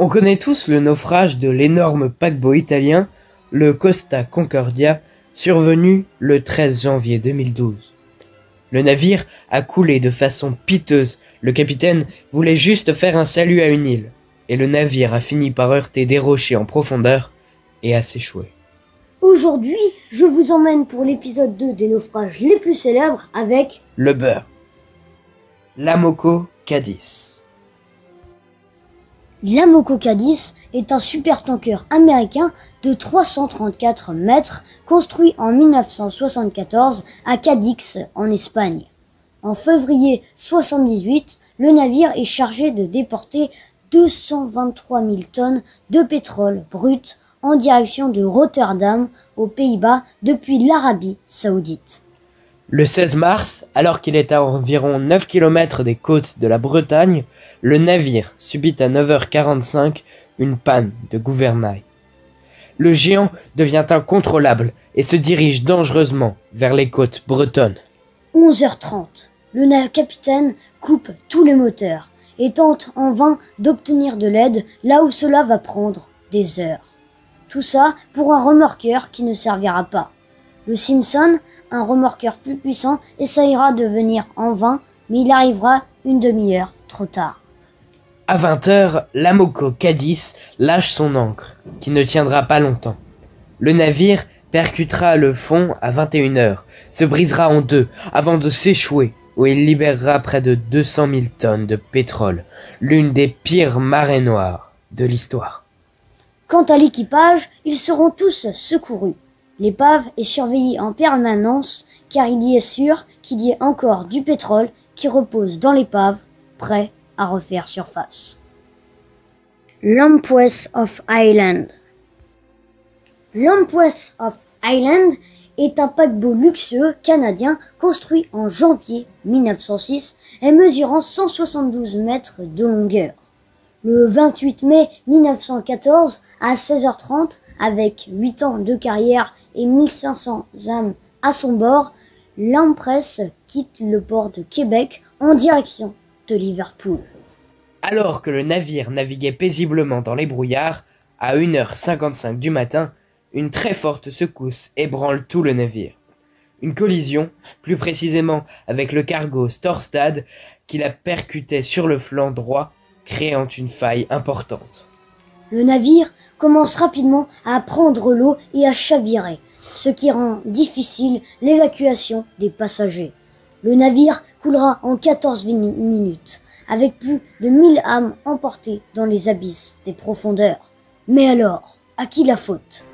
On connaît tous le naufrage de l'énorme paquebot italien, le Costa Concordia, survenu le 13 janvier 2012. Le navire a coulé de façon piteuse. Le capitaine voulait juste faire un salut à une île, et le navire a fini par heurter des rochers en profondeur et a s'échouer. Aujourd'hui, je vous emmène pour l'épisode 2 des naufrages les plus célèbres avec Le beurre. L'Amoco Cadiz. l'Amoco Cadiz est un supertanker américain de 334 mètres construit en 1974 à Cadix en Espagne. En février 1978, le navire est chargé de déporter 223 000 tonnes de pétrole brut en direction de Rotterdam, aux Pays-Bas, depuis l'Arabie Saoudite. Le 16 mars, alors qu'il est à environ 9 km des côtes de la Bretagne, le navire subit à 9h45 une panne de gouvernail. Le géant devient incontrôlable et se dirige dangereusement vers les côtes bretonnes. 11h30, le capitaine coupe tous les moteurs et tente en vain d'obtenir de l'aide là où cela va prendre des heures. Tout ça pour un remorqueur qui ne servira pas. Le Simpson, un remorqueur plus puissant, essayera de venir en vain, mais il arrivera une demi-heure trop tard. À 20h, l'Amoco Cadiz lâche son ancre, qui ne tiendra pas longtemps. Le navire percutera le fond à 21h, se brisera en deux avant de s'échouer, où il libérera près de 200 000 tonnes de pétrole, l'une des pires marées noires de l'histoire. Quant à l'équipage, ils seront tous secourus. L'épave est surveillée en permanence car il y est sûr qu'il y ait encore du pétrole qui repose dans l'épave, prêt à refaire surface. L'Empress of Ireland. L'Empress of Ireland est un paquebot luxueux canadien construit en janvier 1906 et mesurant 172 mètres de longueur. Le 28 mai 1914 à 16h30, avec 8 ans de carrière et 1500 âmes à son bord, l'Empress quitte le port de Québec en direction de Liverpool. Alors que le navire naviguait paisiblement dans les brouillards, à 1h55 du matin, une très forte secousse ébranle tout le navire. Une collision, plus précisément avec le cargo Storstad, qui la percutait sur le flanc droit, créant une faille importante. Le navire commence rapidement à prendre l'eau et à chavirer, ce qui rend difficile l'évacuation des passagers. Le navire coulera en 14 minutes, avec plus de 1000 âmes emportées dans les abysses des profondeurs. Mais alors, à qui la faute ?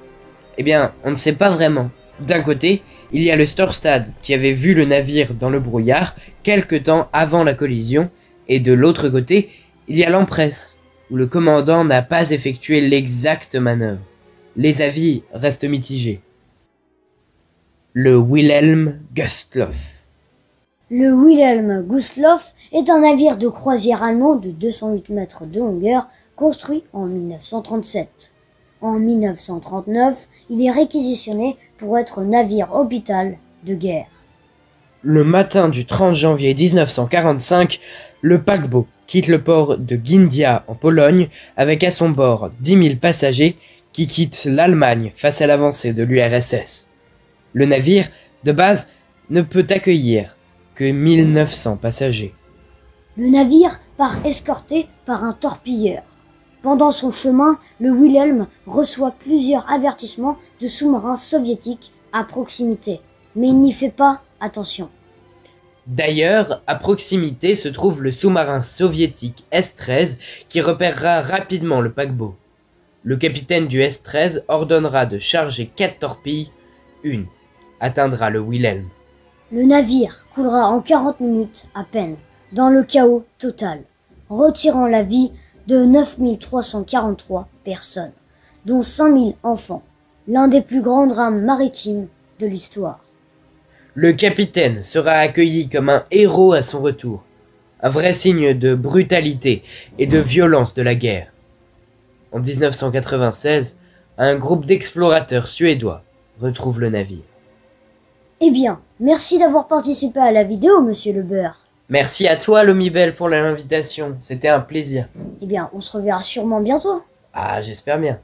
Eh bien, on ne sait pas vraiment. D'un côté, il y a le Storstad qui avait vu le navire dans le brouillard quelque temps avant la collision, et de l'autre côté, il y a l'Empress, où le commandant n'a pas effectué l'exacte manœuvre. Les avis restent mitigés. Le Wilhelm Gustloff. Le Wilhelm Gustloff est un navire de croisière allemand de 208 mètres de longueur, construit en 1937. En 1939, il est réquisitionné pour être navire hôpital de guerre. Le matin du 30 janvier 1945, le paquebot quitte le port de Gdynia en Pologne avec à son bord 10 000 passagers qui quittent l'Allemagne face à l'avancée de l'URSS. Le navire, de base, ne peut accueillir que 1900 passagers. Le navire part escorté par un torpilleur. Pendant son chemin, le Wilhelm reçoit plusieurs avertissements de sous-marins soviétiques à proximité, mais il n'y fait pas attention. D'ailleurs, à proximité se trouve le sous-marin soviétique S-13 qui repérera rapidement le paquebot. Le capitaine du S-13 ordonnera de charger 4 torpilles, une atteindra le Wilhelm. Le navire coulera en 40 minutes à peine, dans le chaos total, retirant la vie de 9 343 personnes, dont 5 000 enfants, l'un des plus grands drames maritimes de l'histoire. Le capitaine sera accueilli comme un héros à son retour, un vrai signe de brutalité et de violence de la guerre. En 1996, un groupe d'explorateurs suédois retrouve le navire. Eh bien, merci d'avoir participé à la vidéo, monsieur Le Beurre. Merci à toi, Lomibel, pour l'invitation. C'était un plaisir. Eh bien, on se reverra sûrement bientôt. Ah, j'espère bien.